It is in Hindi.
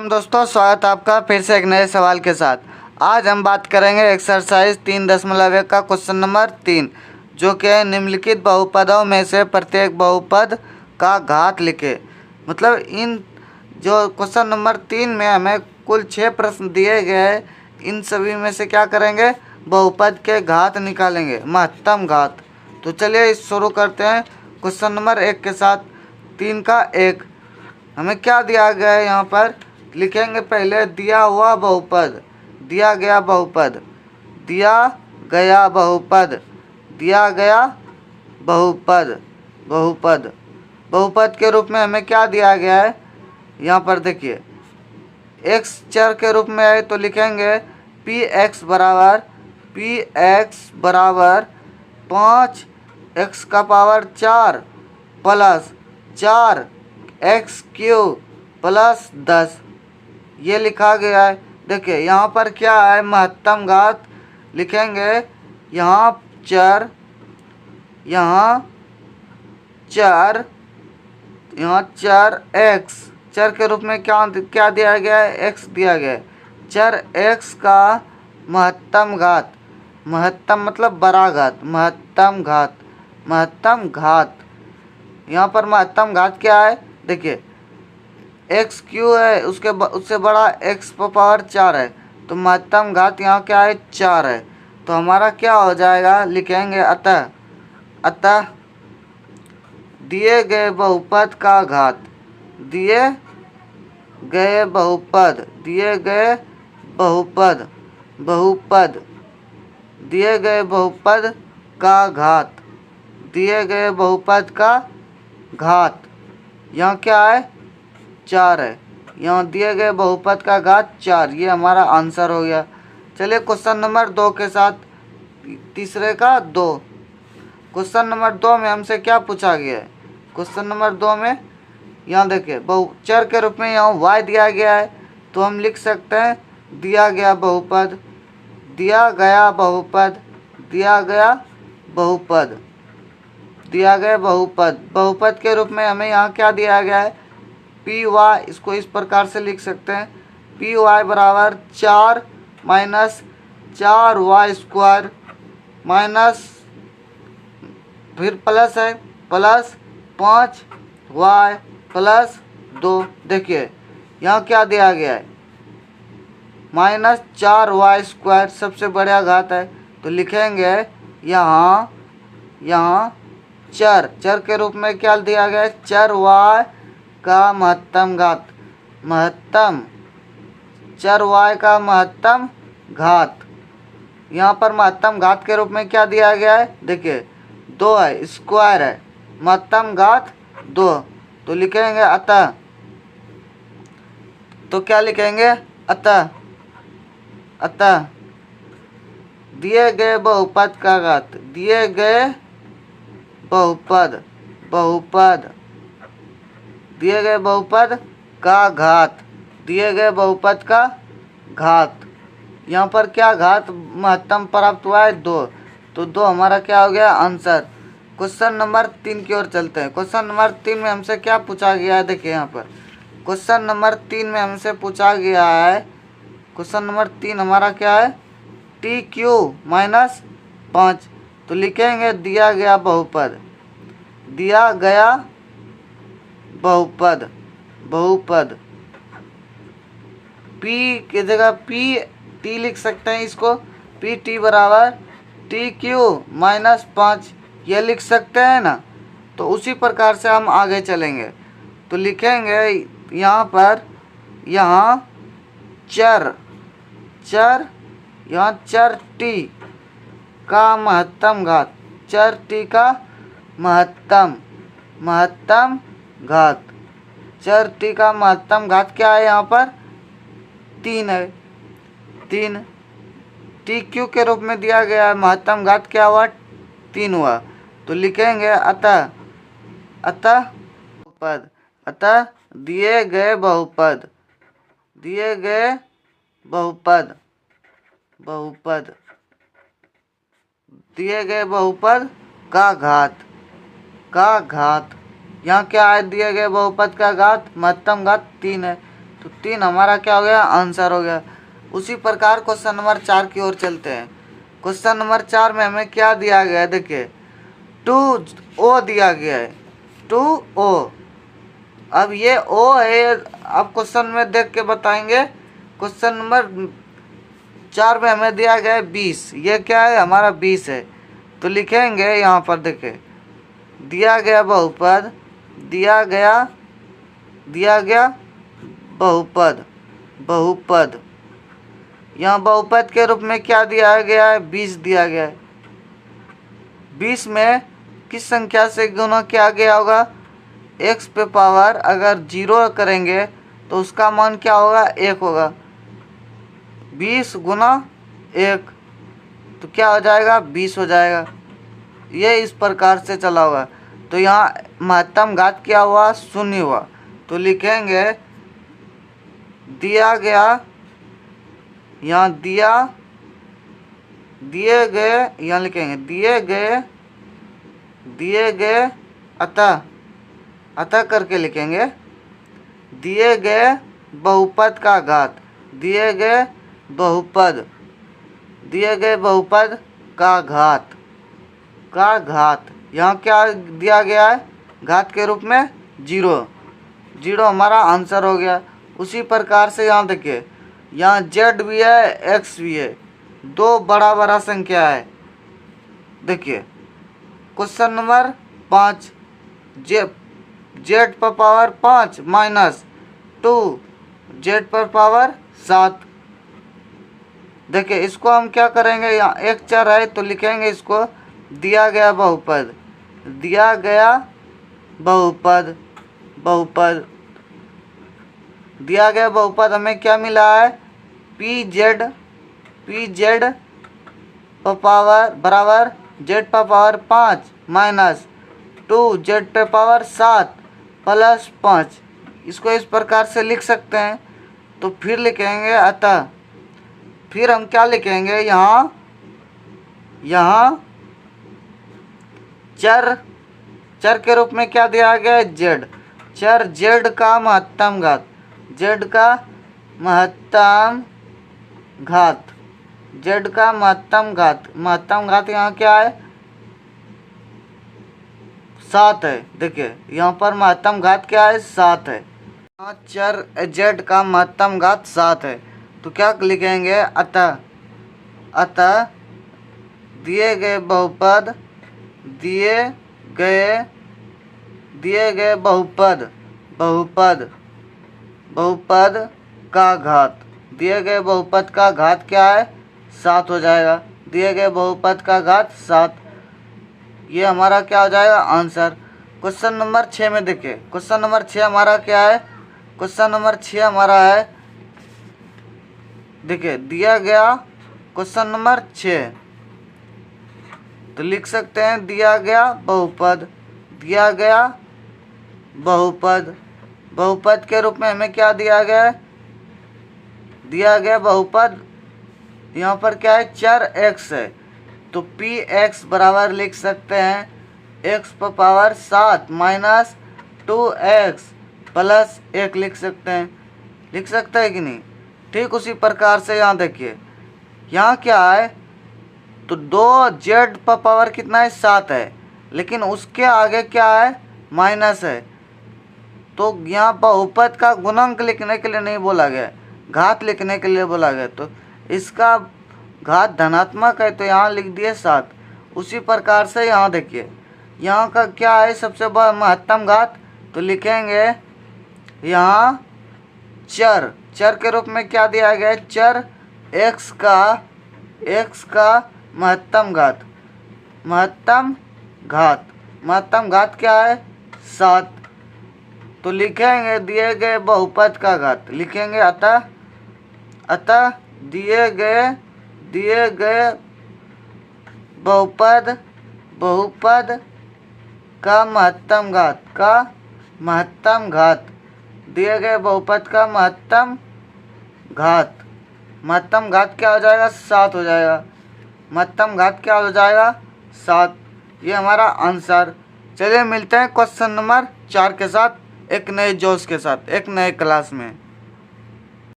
दोस्तों, स्वागत है आपका फिर से एक नए सवाल के साथ। आज हम बात करेंगे एक्सरसाइज 3.1 का क्वेश्चन नंबर 3, जो कि है निम्नलिखित बहुपदों में से प्रत्येक बहुपद का घात लिखे। मतलब इन जो क्वेश्चन नंबर 3 में हमें कुल 6 प्रश्न दिए गए हैं, इन सभी में से क्या करेंगे, बहुपद के घात निकालेंगे, महत्तम घात। तो चलिए शुरू करते हैं क्वेश्चन नंबर 1 के साथ। 3 का 1 हमें क्या दिया गया है, यहाँ पर लिखेंगे पहले दिया हुआ बहुपद, दिया गया बहुपद, दिया गया बहुपद, दिया गया बहुपद, बहुपद बहुपद के रूप में हमें क्या दिया गया है। यहाँ पर देखिए x चर के रूप में है तो लिखेंगे पी एक्स बराबर 5x का पावर 4 प्लस 4x³ प्लस 10, ये लिखा गया है। देखिए यहाँ पर क्या है, महत्तम घात लिखेंगे। यहाँ चर, यहाँ चर x, चर के रूप में क्या दिया गया है, x दिया गया है। चर x का महत्तम घात, महत्तम मतलब बड़ा घात, महत्तम घात, महत्तम घात। यहाँ पर महत्तम घात क्या है, देखिए x³ है, उससे बड़ा x पावर 4 है, तो महत्तम घात यहाँ क्या है, 4 है। तो हमारा क्या हो जाएगा, लिखेंगे अतः दिए गए बहुपद का घात, दिए गए बहुपद, दिए गए बहुपद, बहुपद, दिए गए बहुपद का घात, दिए गए बहुपद का घात, यहाँ क्या है, 4 है। यहाँ दिए गए बहुपद का घात 4, ये हमारा आंसर हो गया। चलिए क्वेश्चन नंबर 2 के साथ, तीसरे का 2। क्वेश्चन नंबर 2 में हमसे क्या पूछा गया है, क्वेश्चन नंबर 2 में यहाँ देखिए चर के रूप में यहाँ y दिया गया है, तो हम लिख सकते हैं दिया गया बहुपद, दिया गया बहुपद, दिया गया बहुपद, दिया गया बहुपद। बहुपद के रूप में हमें यहाँ क्या दिया गया है, पी वाई, इसको इस प्रकार से लिख सकते हैं, पी वाई बराबर 4 माइनस 4y² माइनस, फिर प्लस है, प्लस 5y प्लस 2। देखिए यहाँ क्या दिया गया है, माइनस 4y² सबसे बड़ा घात है, तो लिखेंगे यहाँ चर के रूप में क्या दिया गया है, चर y का महत्तम घात, महत्तम चर y का महत्तम घात। यहाँ पर महत्तम घात के रूप में क्या दिया गया है, देखिए 2 है, स्क्वायर है, महत्तम घात 2, तो लिखेंगे अतः, तो क्या लिखेंगे, अतः दिए गए बहुपद का घात, दिए गए बहुपद, दिए गए बहुपद का घात, दिए गए बहुपद का घात। यहाँ पर क्या घात महत्तम प्राप्त हुआ है, 2, तो 2 हमारा क्या हो गया, आंसर। क्वेश्चन नंबर 3 की ओर चलते हैं। क्वेश्चन नंबर 3 में हमसे क्या पूछा गया है, देखिए यहाँ पर क्वेश्चन नंबर 3 में हमसे पूछा गया है, क्वेश्चन नंबर 3 हमारा क्या है, TQ माइनस 5, तो लिखेंगे दिया गया बहुपद, दिया गया बहुपद, बहुपद P की जगह T लिख सकते हैं, इसको PT बराबर TQ माइनस 5, ये लिख सकते हैं ना। तो उसी प्रकार से हम आगे चलेंगे, तो लिखेंगे यहाँ पर, यहाँ चर, यहाँ चर T का महत्तम घात, चर T का महत्तम घात, चर T का महत्तम घात क्या है, यहाँ पर 3 है, 3 TQ के रूप में दिया गया है, महत्तम घात क्या हुआ, 3 हुआ, तो लिखेंगे अतः बहुपद, अतः दिए गए बहुपद, दिए गए बहुपद, दिए गए बहुपद का घात, यहाँ क्या है, दिए गए बहुपद का घात, महत्तम घात 3 है, तो 3 हमारा क्या हो गया, आंसर हो गया। उसी प्रकार क्वेश्चन नंबर 4 की ओर चलते हैं। क्वेश्चन नंबर 4 में हमें क्या दिया गया है, देखिए 2O दिया गया है, 2O। अब ये O है, अब क्वेश्चन में देख के बताएंगे। क्वेश्चन नंबर 4 में हमें दिया गया है 20, ये क्या है, हमारा 20 है। तो लिखेंगे यहाँ पर, देखिए दिया गया बहुपद, दिया गया बहुपद, बहुपद। यहाँ बहुपद के रूप में क्या दिया गया है, 20 दिया गया है। 20 में किस संख्या से गुणा किया गया होगा, x पे पावर अगर 0 करेंगे तो उसका मान क्या होगा, 1 होगा। 20 गुना 1 तो क्या हो जाएगा, 20 हो जाएगा। ये इस प्रकार से चला हुआ। तो यहाँ महत्तम घात क्या हुआ, 0 हुआ। तो लिखेंगे दिया गया, यहाँ दिए गए, यहाँ लिखेंगे दिए गए अतः करके लिखेंगे दिए गए बहुपद का घात, दिए गए बहुपद का घात। यहाँ क्या दिया गया है, घात के रूप में 0 हमारा आंसर हो गया। उसी प्रकार से यहाँ देखिए, यहाँ z भी है x भी है, दो बड़ा संख्या है। देखिए क्वेश्चन नंबर 5, z पर पावर 5 माइनस 2 z पर पावर 7। देखिए इसको हम क्या करेंगे, यहाँ एक चर है तो लिखेंगे इसको दिया गया बहुपद हमें क्या मिला है, pz पर पावर बराबर z पर पावर 5 माइनस 2 z पे पावर 7 प्लस 5। इसको इस प्रकार से लिख सकते हैं। तो फिर लिखेंगे अतः, फिर हम क्या लिखेंगे, यहाँ चर के रूप में क्या दिया गया है, z। चर z का महत्तम घात, महत्तम घात यहाँ क्या है, 7 है। देखिए यहाँ पर महत्तम घात क्या है, 7 है। यहाँ चर z का महत्तम घात 7 है। तो क्या लिखेंगे, अतः दिए गए बहुपद का घात, दिए गए बहुपद का घात क्या है, 7 हो जाएगा। दिए गए बहुपद का घात 7, ये हमारा क्या हो जाएगा, आंसर। क्वेश्चन नंबर 6 में देखिए, क्वेश्चन नंबर 6 हमारा क्या है, क्वेश्चन नंबर 6 हमारा है, देखिए दिया गया क्वेश्चन नंबर 6, तो लिख सकते हैं दिया गया बहुपद के रूप में हमें क्या दिया गया है, दिया गया बहुपद, यहाँ पर क्या है, चर x है। तो px बराबर लिख सकते हैं x पर पावर 7 माइनस 2x प्लस 1 लिख सकते हैं कि नहीं। ठीक उसी प्रकार से यहाँ देखिए, यहाँ क्या है, तो 2z पर पावर कितना है, 7 है, लेकिन उसके आगे क्या है, माइनस है। तो यहाँ बहुपद का गुणांक लिखने के लिए नहीं बोला गया, घात लिखने के लिए बोला गया। तो इसका घात धनात्मक है तो यहाँ लिख दिए 7। उसी प्रकार से यहाँ देखिए, यहाँ का क्या है, सबसे बड़ा महत्तम घात, तो लिखेंगे यहाँ चर के रूप में क्या दिया गया है, चर x का महत्तम घात क्या है, 7। तो लिखेंगे दिए गए बहुपद का घात, लिखेंगे अतः दिए गए बहुपद का महत्तम घात, दिए गए बहुपद का महत्तम घात क्या हो जाएगा, 7 हो जाएगा। महत्तम घात क्या हो जाएगा, 7। ये हमारा आंसर। चलिए मिलते हैं क्वेश्चन नंबर 4 के साथ, एक नए जोश के साथ, एक नए क्लास में।